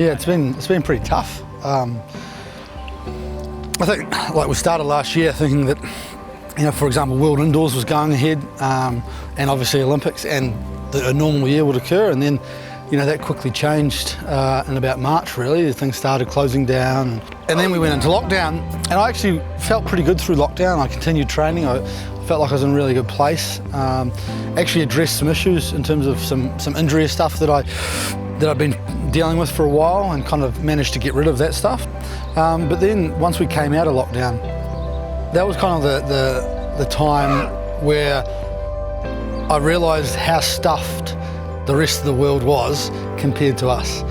Yeah, it's been pretty tough. I think, like, we started last year thinking that, for example, World Indoors was going ahead, and obviously Olympics, and a normal year would occur, and then, that quickly changed in about March, really. Things started closing down, and then we went into lockdown, and I actually felt pretty good through lockdown. I continued training. I felt like I was in a really good place. Actually addressed some issues in terms of some injury stuff that I've been dealing with for a while, and kind of managed to get rid of that stuff. But then once we came out of lockdown, that was kind of the time where I realised how stuffed the rest of the world was compared to us.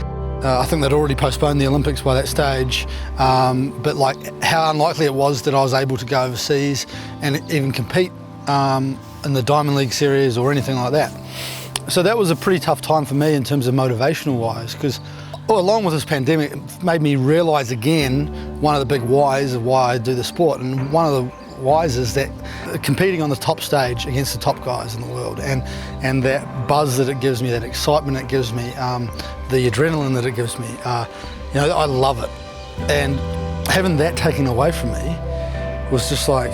I think they'd already postponed the Olympics by that stage, but like how unlikely it was that I was able to go overseas and even compete in the Diamond League series or anything like that. So that was a pretty tough time for me in terms of motivational wise, because along with this pandemic, it made me realise again one of the big whys of why I do the sport, and one of the whys is that competing on the top stage against the top guys in the world, and that buzz that it gives me, that excitement it gives me, the adrenaline that it gives me, I love it. And having that taken away from me was just like,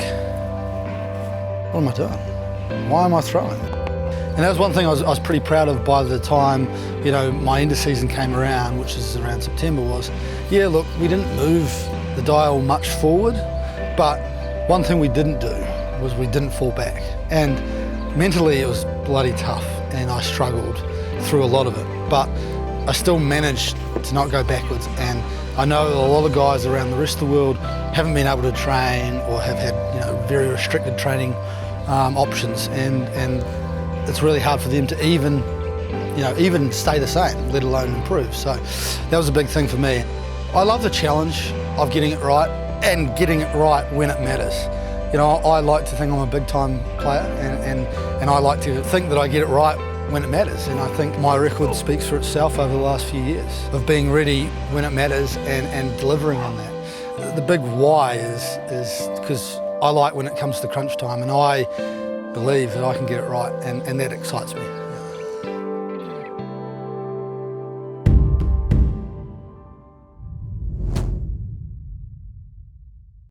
what am I doing? Why am I throwing? And that was one thing I was pretty proud of by the time, my end of season came around, which is around September, was, yeah, look, we didn't move the dial much forward, but one thing we didn't do was we didn't fall back. And mentally it was bloody tough, and I struggled through a lot of it, but I still managed to not go backwards. And I know a lot of guys around the rest of the world haven't been able to train, or have had very restricted training options, and it's really hard for them to even stay the same, let alone improve. So that was a big thing for me. I love the challenge of getting it right, and getting it right when it matters. I like to think I'm a big time player, and I like to think that I get it right when it matters. And I think my record speaks for itself over the last few years of being ready when it matters and delivering on that. The big why is because I like when it comes to crunch time, and I believe that I can get it right, and that excites me.